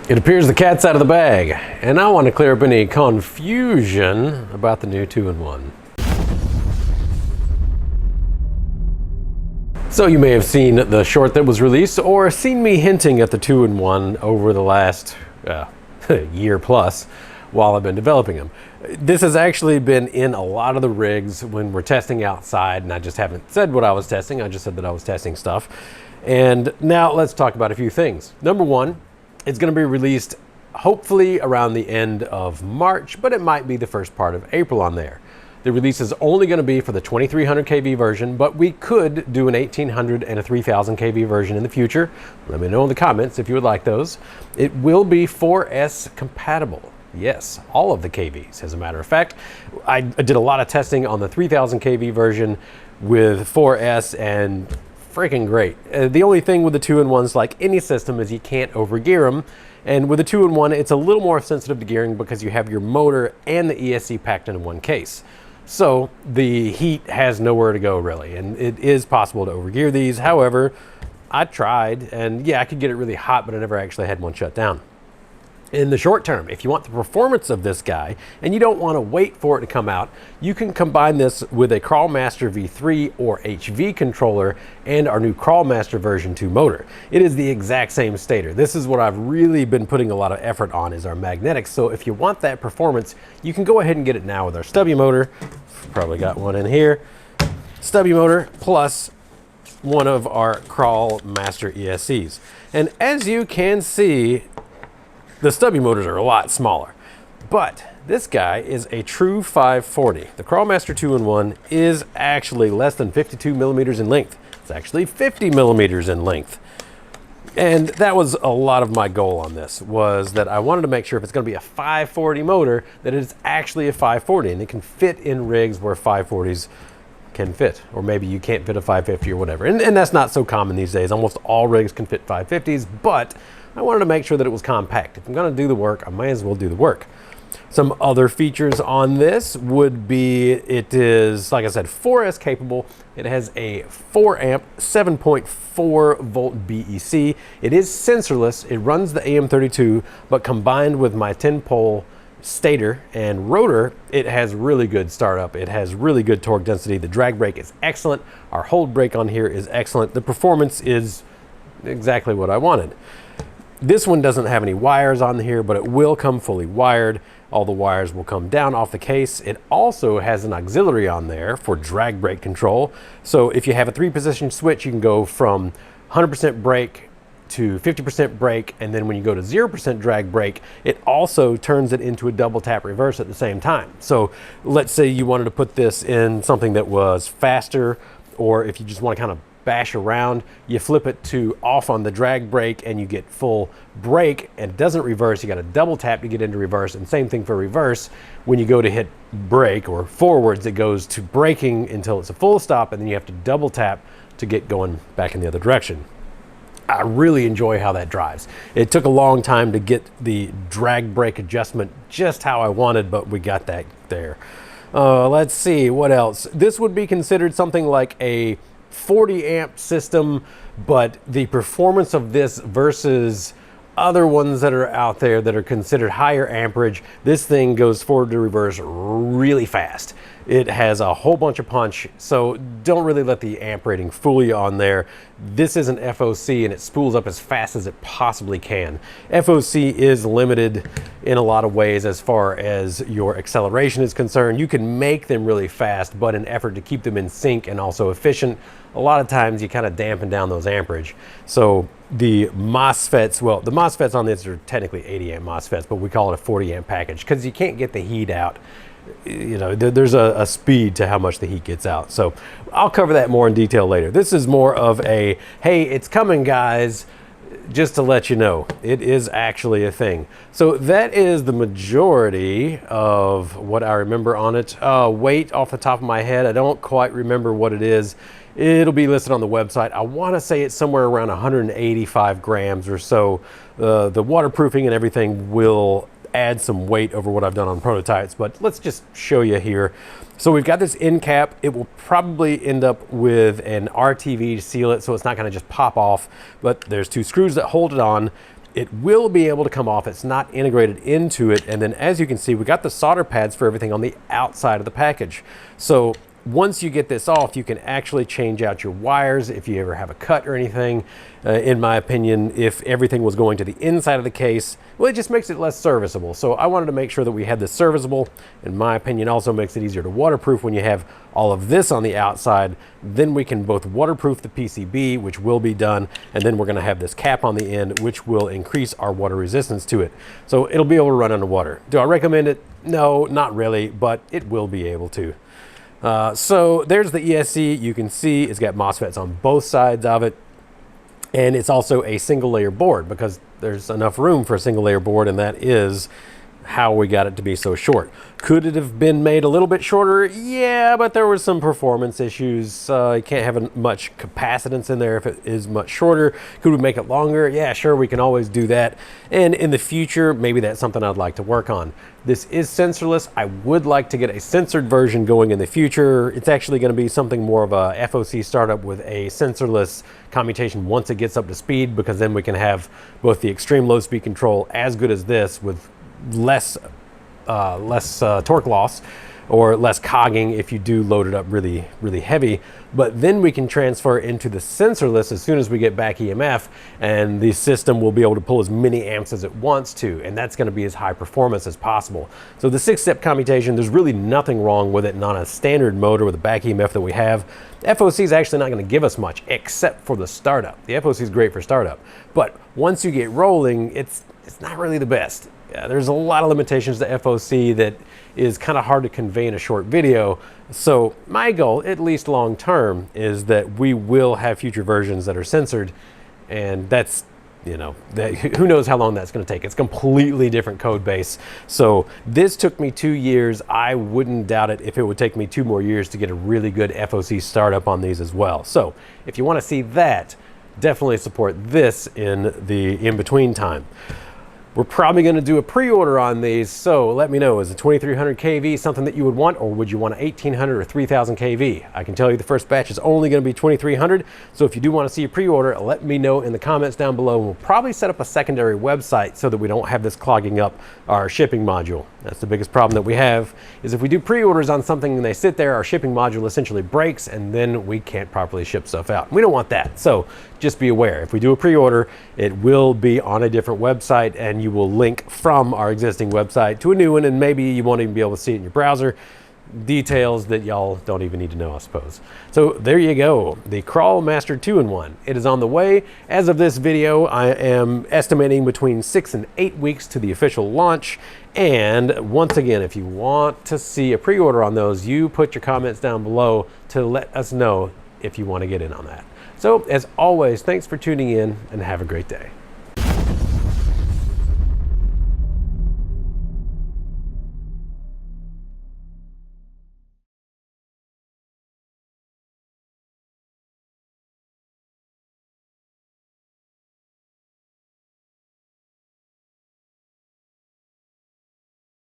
It appears the cat's out of the bag, and I want to clear up any confusion about the new 2-in-1. So you may have seen the short that was released or seen me hinting at the 2-in-1 over the last year plus while I've been developing them. This has actually been in a lot of the rigs when we're testing outside, and I just haven't said what I was testing. I just said that I was testing stuff. And now let's talk about a few things. Number one, it's going to be released hopefully around the end of March, but it might be the first part of April on there. The release is only going to be for the 2300 kV version, but we could do an 1800 and a 3000 kV version in the future. Let me know in the comments if you would like those. It will be 4S compatible. Yes, all of the KVs. As a matter of fact, I did a lot of testing on the 3000 kV version with 4S, and freaking great. The only thing with the 2-in-1s, like any system, is you can't overgear them. And with the 2-in-1, it's a little more sensitive to gearing because you have your motor and the ESC packed into one case. So the heat has nowhere to go really, and it is possible to overgear these. However, I tried, and yeah, I could get it really hot, but I never actually had one shut down. In the short term, if you want the performance of this guy and you don't want to wait for it to come out, you can combine this with a Crawlmaster V3 or HV controller and our new Crawlmaster version 2 motor. It is the exact same stator. This is what I've really been putting a lot of effort on, is our magnetics. So if you want that performance, you can go ahead and get it now with our stubby motor. Probably got one in here. Stubby motor plus one of our Crawlmaster ESCs. And as you can see, the stubby motors are a lot smaller, but this guy is a true 540. The Crawlmaster 2-in-1 is actually less than 52 millimeters in length. It's actually 50 millimeters in length. And that was a lot of my goal on this, was that I wanted to make sure if it's going to be a 540 motor, that it's actually a 540, and it can fit in rigs where 540s can fit, or maybe you can't fit a 550 or whatever. And that's not so common these days. Almost all rigs can fit 550s, but I wanted to make sure that it was compact. If I'm going to do the work, I might as well do the work. Some other features on this would be, it is, like I said, 4S capable. It has a 4 amp, 7.4 volt BEC. It is sensorless. It runs the AM32, but combined with my 10-pole stator and rotor, it has really good startup. It has really good torque density. The drag brake is excellent. Our hold brake on here is excellent. The performance is exactly what I wanted. This one doesn't have any wires on here, but it will come fully wired. All the wires will come down off the case. It also has an auxiliary on there for drag brake control. So if you have a 3-position switch, you can go from 100% brake to 50% brake, and then when you go to 0% drag brake, it also turns it into a double tap reverse at the same time. So let's say you wanted to put this in something that was faster, or if you just want to kind of bash around, you flip it to off on the drag brake and you get full brake, and it doesn't reverse. You got to double tap to get into reverse, and same thing for reverse. When you go to hit brake or forwards, it goes to braking until it's a full stop, and then you have to double tap to get going back in the other direction. I really enjoy how that drives. It took a long time to get the drag brake adjustment just how I wanted, but we got that there. Let's see, what else? This would be considered something like a 40 amp system, but the performance of this versus other ones that are out there that are considered higher amperage, this thing goes forward to reverse really fast. It has a whole bunch of punch, so don't really let the amp rating fool you on there. This is an FOC, and it spools up as fast as it possibly can. FOC is limited in a lot of ways as far as your acceleration is concerned. You can make them really fast, but in an effort to keep them in sync and also efficient, a lot of times you kind of dampen down those amperage. So the MOSFETs, well, the MOSFETs on this are technically 80 amp MOSFETs, but we call it a 40 amp package because you can't get the heat out. You know, there's a speed to how much the heat gets out. So I'll cover that more in detail later. This is more of a, hey, it's coming, guys, just to let you know. It is actually a thing. So that is the majority of what I remember on it. Weight off the top of my head, I don't quite remember what it is. It'll be listed on the website. I want to say it's somewhere around 185 grams or so. The waterproofing and everything will add some weight over what I've done on prototypes, but let's just show you here. So we've got this end cap. It will probably end up with an RTV to seal it, so it's not going to just pop off, but there's 2 screws that hold it on. it will be able to come off. It's not integrated into it. And then as you can see, we got the solder pads for everything on the outside of the package. So once you get this off, you can actually change out your wires if you ever have a cut or anything. In my opinion, if everything was going to the inside of the case, well, it just makes it less serviceable. So I wanted to make sure that we had this serviceable. In my opinion, also makes it easier to waterproof when you have all of this on the outside. Then we can both waterproof the PCB, which will be done, and then we're going to have this cap on the end, which will increase our water resistance to it. So it'll be able to run underwater. Do I recommend it? No, not really, but it will be able to. So there's the ESC. You can see it's got MOSFETs on both sides of it, and it's also a single layer board because there's enough room for a single layer board, and that is how we got it to be so short. Could it have been made a little bit shorter? Yeah, but there were some performance issues. You can't have much capacitance in there if it is much shorter. Could we make it longer? Yeah, sure, we can always do that. And in the future, maybe that's something I'd like to work on. This is sensorless. I would like to get a sensored version going in the future. It's actually going to be something more of a FOC startup with a sensorless commutation once it gets up to speed, because then we can have both the extreme low speed control as good as this with less torque loss or less cogging if you do load it up really heavy. But then we can transfer into the sensorless as soon as we get back EMF, and the system will be able to pull as many amps as it wants to, and that's going to be as high performance as possible. So the 6-step commutation, there's really nothing wrong with it, and on a standard motor with the back EMF that we have, FOC is actually not going to give us much except for the startup. The FOC is great for startup, but once you get rolling, it's not really the best. Yeah, there's a lot of limitations to FOC that is kind of hard to convey in a short video. So my goal, at least long term, is that we will have future versions that are censored, and that's, you know, who knows how long that's going to take. It's a completely different code base. So this took me 2 years. I wouldn't doubt it if it would take me 2 more years to get a really good FOC startup on these as well. So if you want to see that, definitely support this in the in-between time. We're probably going to do a pre-order on these, so let me know, is a 2300 kV something that you would want, or would you want a 1800 or 3000 kV? I can tell you the first batch is only going to be 2300, so if you do want to see a pre-order, let me know in the comments down below. We'll probably set up a secondary website so that we don't have this clogging up our shipping module. That's the biggest problem that we have, is if we do pre-orders on something and they sit there, our shipping module essentially breaks, and then we can't properly ship stuff out. We don't want that, so just be aware. If we do a pre-order, it will be on a different website, and you will link from our existing website to a new one, and maybe you won't even be able to see it in your browser. Details that y'all don't even need to know, I suppose. So there you go, the Crawl Master 2-in-1. It is on the way. As of this video, I am estimating between 6 and 8 weeks to the official launch. And once again, if you want to see a pre-order on those, you put your comments down below to let us know if you want to get in on that. So as always, thanks for tuning in, and have a great day.